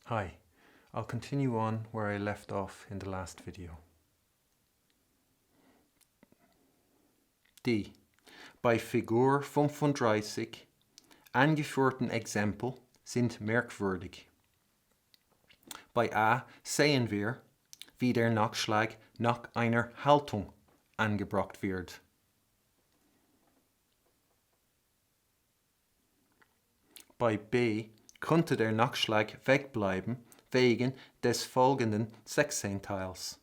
Hi, I'll continue on where I left off in the last video. D. Bei Figur 35 angeführten Exempel sind merkwürdig. Bei A sehen wir, wie der Nachschlag nach einer Haltung angebracht wird. Bei B könnte der Nachschlag wegbleiben wegen des folgenden Sechzehnteils.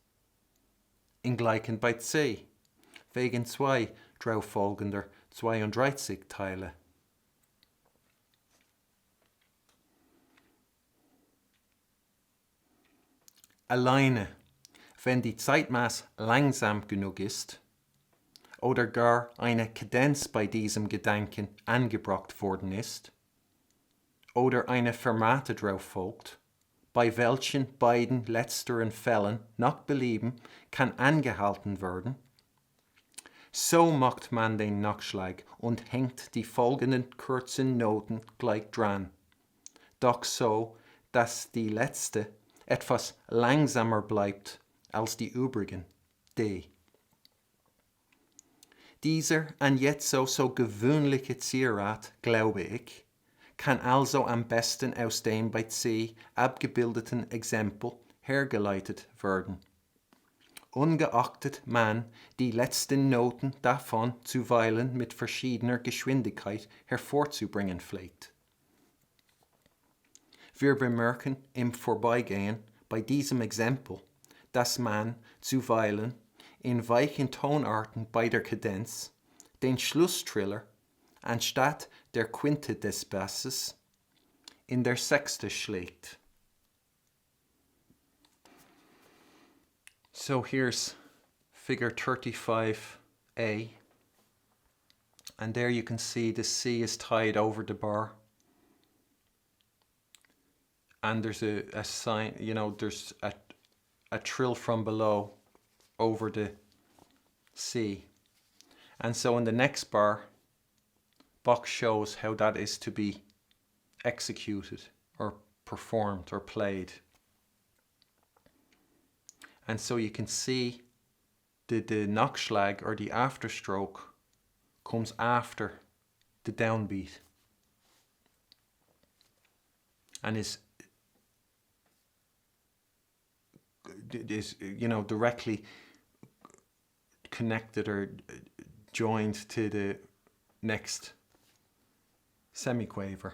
Ingleichen bei C wegen zwei darauffolgender 32 Teile. Alleine, wenn die Zeitmaß langsam genug ist oder gar eine Kadenz bei diesem Gedanken angebracht worden ist oder eine Fermata drauf folgt, bei welchen beiden letzteren Fällen nach Belieben kann angehalten werden, so macht man den Nachschlag und hängt die folgenden kurzen Noten gleich dran, doch so, dass die letzte etwas langsamer bleibt als die übrigen, D. Dieser an jetzt so gewöhnliche Zierat, glaube ich, kann also am besten aus dem bei C abgebildeten Exempel hergeleitet werden, ungeachtet man die letzten Noten davon zuweilen mit verschiedener Geschwindigkeit hervorzubringen pflegt. Wir bemerken im Vorbeigehen bei diesem Exempel, dass man zuweilen in weichen Tonarten bei der Kadenz den Schlusstriller anstatt der Quinte des Basses in der Sechste schlägt. So here's figure 35A, and there you can see the C is tied over the bar. And there's a sign, there's a trill from below over the C. And so in the next bar, Bach shows how that is to be executed or performed or played. And so you can see the Nachschlag or the afterstroke comes after the downbeat and is directly connected or joined to the next semiquaver.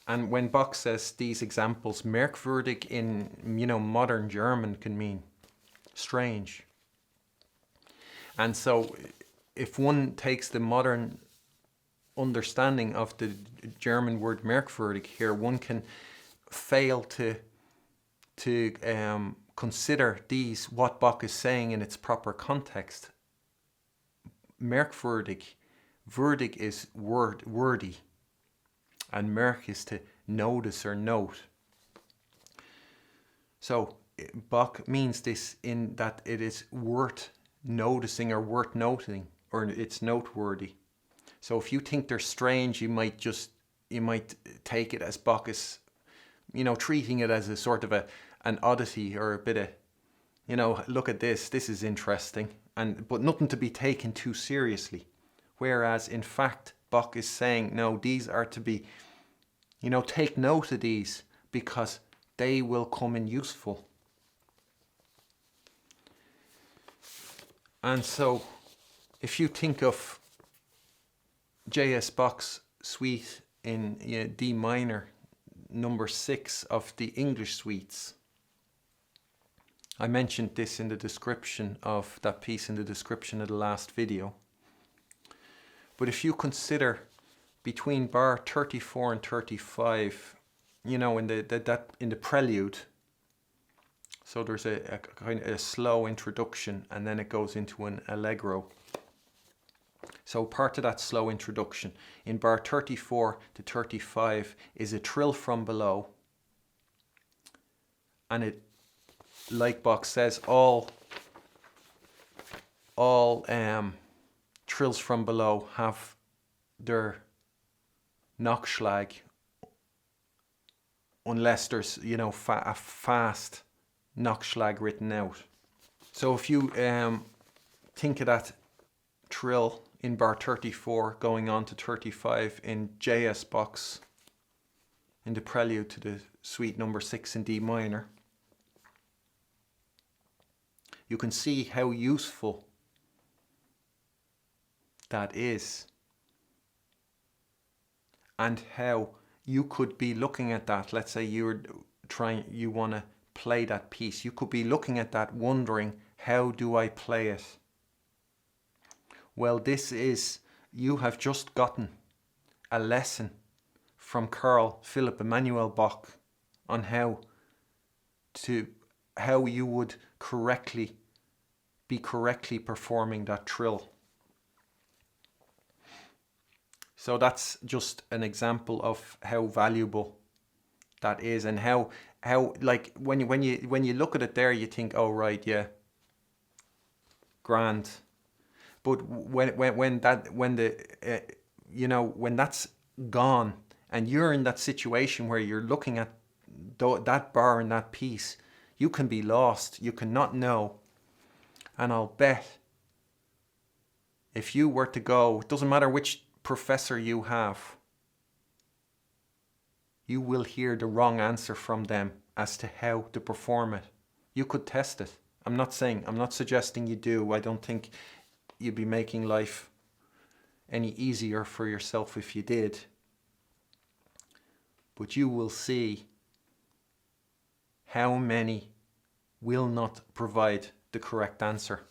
And when Bach says these examples, merkwürdig in modern German can mean strange. And so if one takes the modern understanding of the German word merkwürdig here, one can fail to consider what Bach is saying in its proper context. Merkwürdig, würdig is wordy. And merk is to notice or note. So Bach means this in that it is worth noticing or worth noting, or it's noteworthy. So if you think they're strange, you might take it as Bach is, treating it as a sort of an oddity or a bit of, look at this is interesting, but nothing to be taken too seriously. Whereas in fact, Bach is saying, no, these are to be, take note of these because they will come in useful. And so if you think of J.S. Bach's suite in D minor, number 6 of the English suites. I mentioned this in the description of that piece, in the description of the last video. But if you consider between bar 34 and 35, you know, in the prelude, so there's a kind of a slow introduction and then it goes into an allegro. So part of that slow introduction in bar 34 to 35 is a trill from below, and it, like Bach says, all trills from below have their Nachschlag, unless there's, you know, a fast Nachschlag written out. So if you think of that trill in bar 34 going on to 35 in JS box in the prelude to the suite number 6 in D minor, you can see how useful that is, and how you could be looking at that. Let's say you want to play that piece. You could be looking at that wondering, how do I play it? Well, you have just gotten a lesson from Carl Philipp Emanuel Bach on how you would be correctly performing that trill. So that's just an example of how valuable that is, and how like when you look at it there, you think, oh right, yeah, grand. But when that's gone and you're in that situation where you're looking at that bar in that piece, you can be lost. You cannot know. And I'll bet if you were to go, it doesn't matter which professor you have, you will hear the wrong answer from them as to how to perform it. You could test it. I'm not suggesting you do. I don't think you'd be making life any easier for yourself if you did. But you will see how many will not provide the correct answer.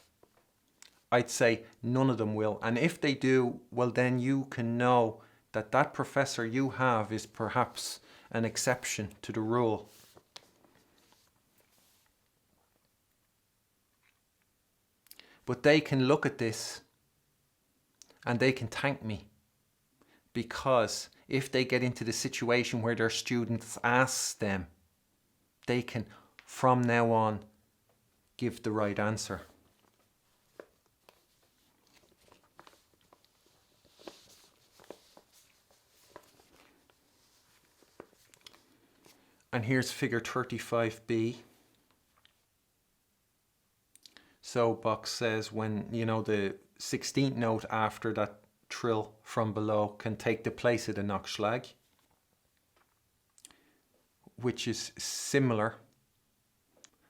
I'd say none of them will. And if they do, well, then you can know that that professor you have is perhaps an exception to the rule. But they can look at this and they can thank me, because if they get into the situation where their students ask them, they can from now on give the right answer. And here's figure 35b. So Bach says when, you know, the 16th note after that trill from below can take the place of the Nachschlag, which is similar.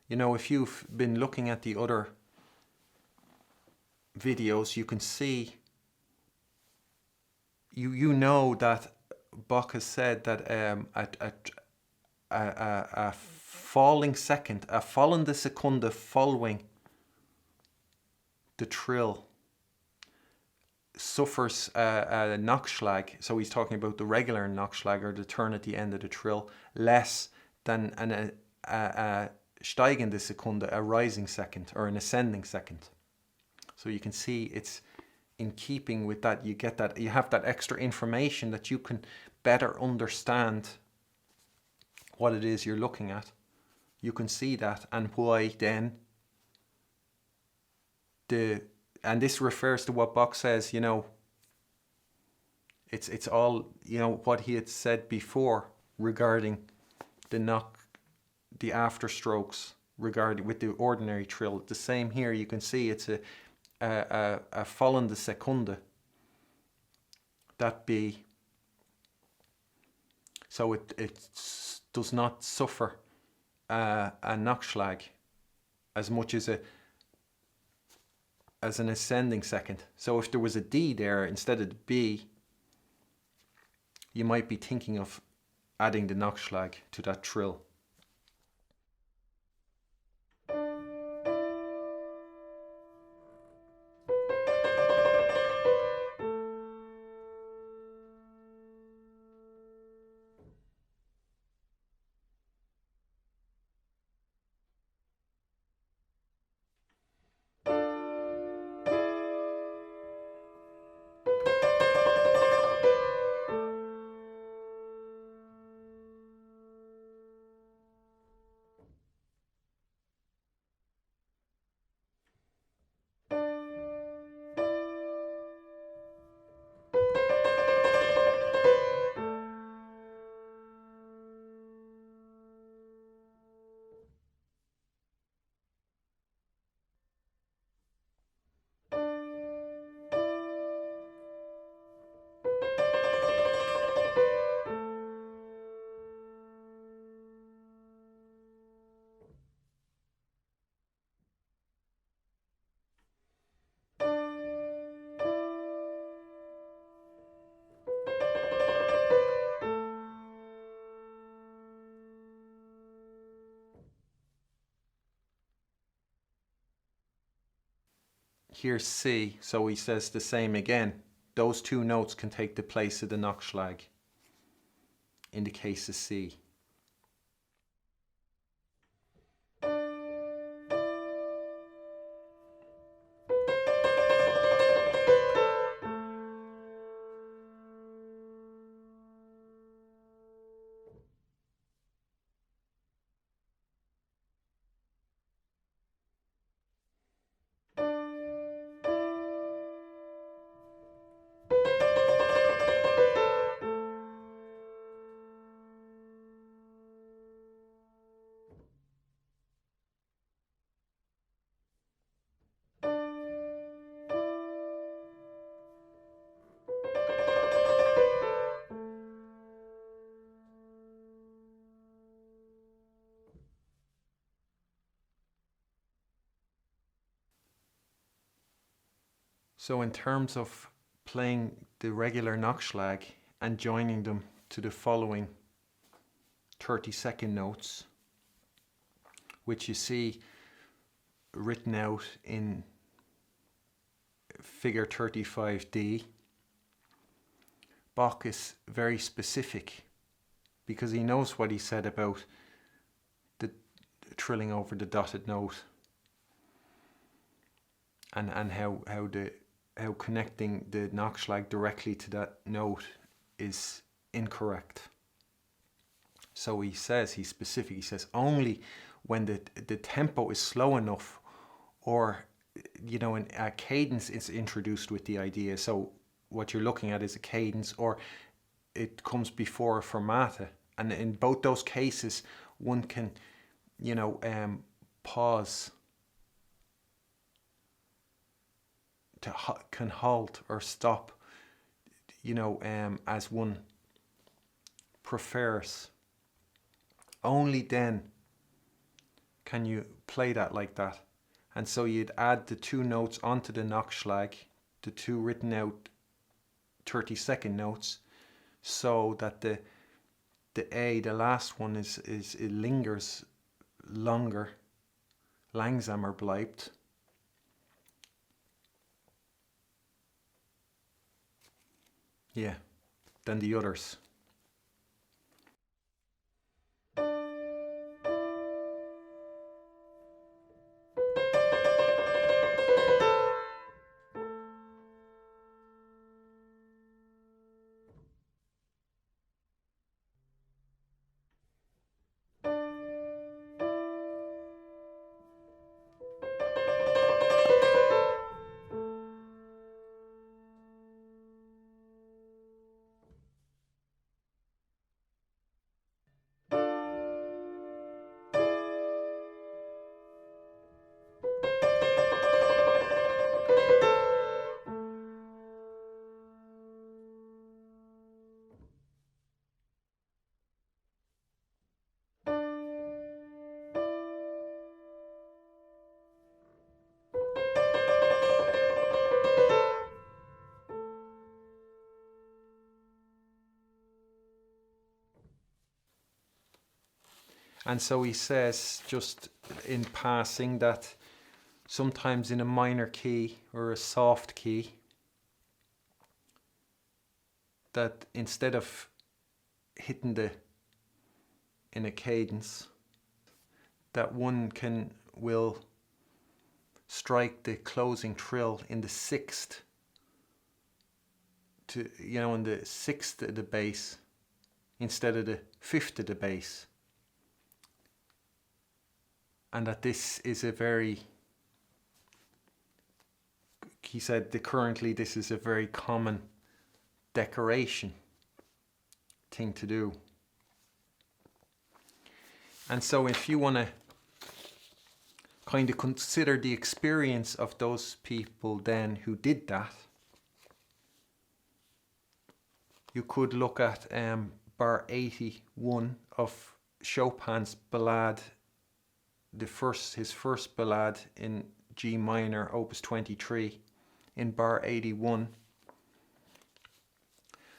You know, if you've been looking at the other videos, you can see, you know that Bach has said that a falling second, a fallende Sekunde following the trill suffers a Nachschlag. So he's talking about the regular Nachschlag, or the turn at the end of the trill, less than a steigende Sekunde, a rising second or an ascending second. So you can see it's in keeping with that. You get that, you have that extra information that you can better understand what it is you're looking at. You can see that, and why then and this refers to what Bach says, you know, it's all, you know, what he had said before regarding the after strokes regarding with the ordinary trill. The same here. You can see it's a fallende Sekunde, that B. So it does not suffer a Nachschlag as much as an ascending second. So if there was a D there instead of the B, you might be thinking of adding the Nachschlag to that trill. Here's C, so he says the same again. Those two notes can take the place of the Nachschlag in the case of C. So in terms of playing the regular Nachschlag and joining them to the following 30-second notes, which you see written out in figure 35D, Bach is very specific because he knows what he said about the trilling over the dotted note and how connecting the Nachschlag directly to that note is incorrect. So he says, he's specific, he says only when the tempo is slow enough, or a cadence is introduced with the idea. So what you're looking at is a cadence, or it comes before a fermata, and in both those cases one can pause, can halt or stop, as one prefers. Only then can you play that like that. And so you'd add the two notes onto the Nachschlag, the two written out 30-second notes, so that the A, the last one, it lingers longer, langsamer bleibt. Yeah, than the others. And so he says, just in passing, that sometimes in a minor key or a soft key, that instead of hitting in a cadence, that one will strike the closing trill in the sixth, in the sixth of the bass instead of the fifth of the bass. And that this is he said that currently this is a very common decoration thing to do. And so if you want to kind of consider the experience of those people then who did that, you could look at bar 81 of Chopin's ballade, his first ballade in G minor, opus 23, in bar 81.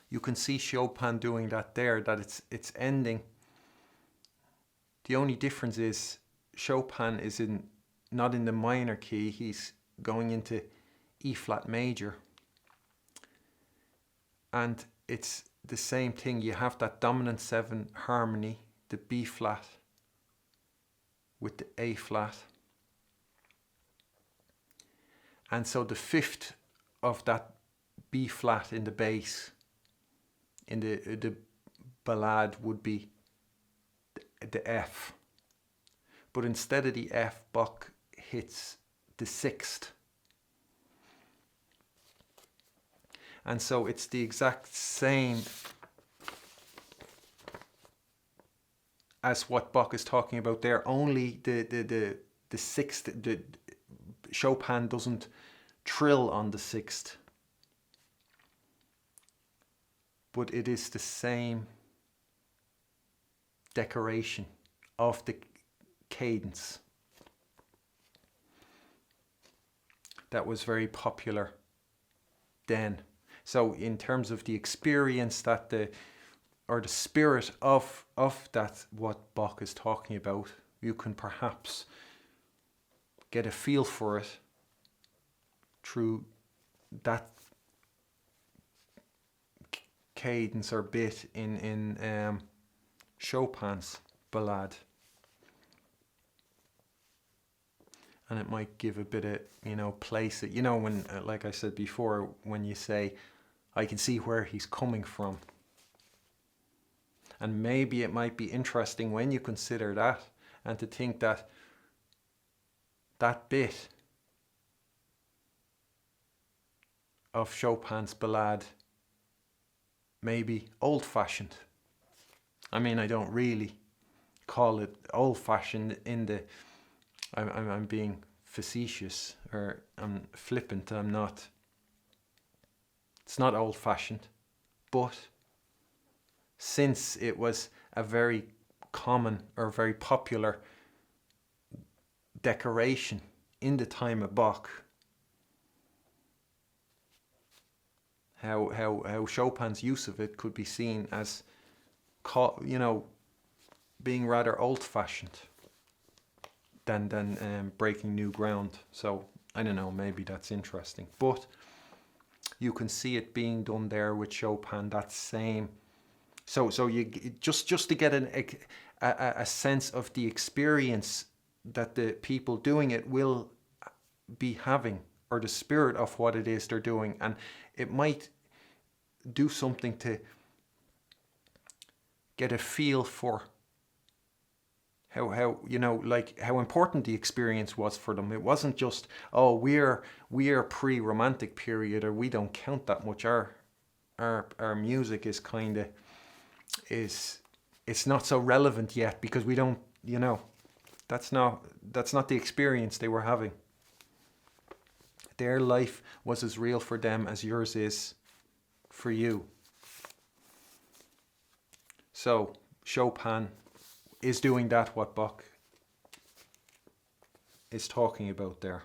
You can see Chopin doing that there, that it's ending. The only difference is Chopin is not in the minor key, he's going into E flat major. And it's the same thing, you have that dominant 7 harmony, the B flat with the A flat. And so the fifth of that B flat in the bass in the ballade would be the F. But instead of the F, Bach hits the sixth. And so it's the exact same as what Bach is talking about there, only the sixth, Chopin doesn't trill on the sixth, but it is the same decoration of the cadence that was very popular then. So in terms of the experience that the spirit of that, what Bach is talking about, you can perhaps get a feel for it through that cadence or bit in Chopin's ballade. And it might give a bit of, place it, when, like I said before, when you say, I can see where he's coming from. And maybe it might be interesting when you consider that, and to think that that bit of Chopin's ballade may be old-fashioned. I mean, I don't really call it old-fashioned in the... I'm being facetious, or I'm flippant. I'm not... It's not old-fashioned, but since it was a very common or very popular decoration in the time of Bach, how Chopin's use of it could be seen as, being rather old-fashioned than breaking new ground. So I don't know, maybe that's interesting, but you can see it being done there with Chopin, that same. So you just to get a sense of the experience that the people doing it will be having, or the spirit of what it is they're doing, and it might do something to get a feel for how how important the experience was for them. It wasn't just, oh, we're pre-romantic period, or we don't count that much. Our music is kind of it's not so relevant yet because we don't, that's not the experience they were having. Their life was as real for them as yours is for you. So Chopin is doing that, what Bach is talking about there.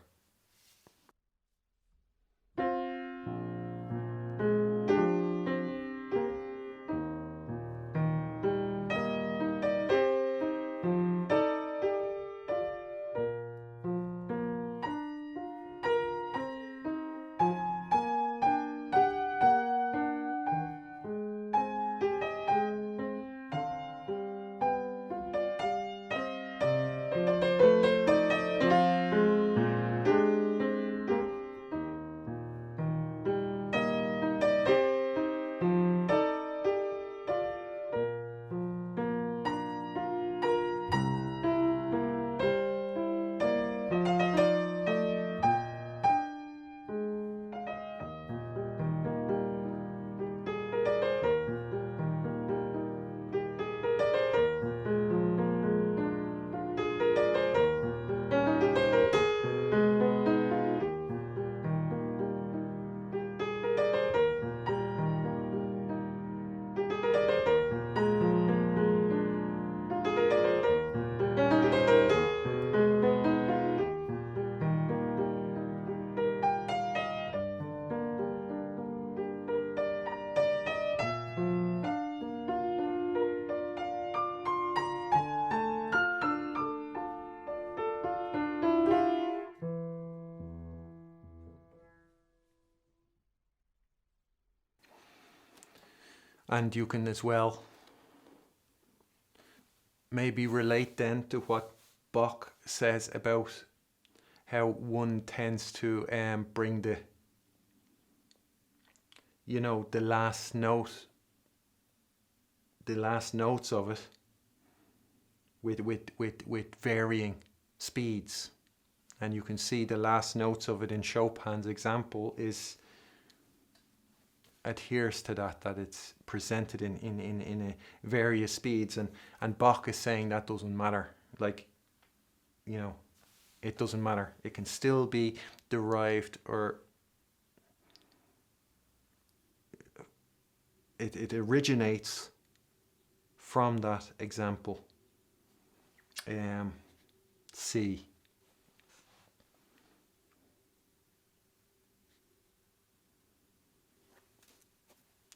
And you can as well maybe relate then to what Bach says about how one tends to bring the, you know, the last notes of it with varying speeds. And you can see the last notes of it in Chopin's example adheres to that it's presented in a various speeds, and Bach is saying that doesn't matter. Like, you know, it doesn't matter. It can still be derived, or it originates from that example. C.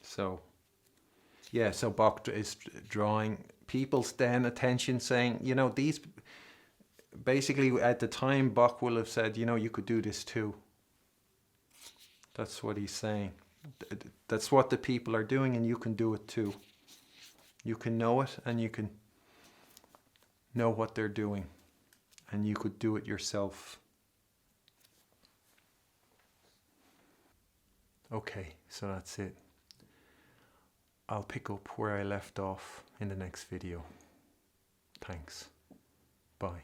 So, yeah, so Bach is drawing people's then attention, saying, you know, these, basically at the time Bach will have said, you know, you could do this too. That's what he's saying. That's what the people are doing, and you can do it too. You can know it, and you can know what they're doing, and you could do it yourself. Okay, so that's it. I'll pick up where I left off in the next video. Thanks. Bye.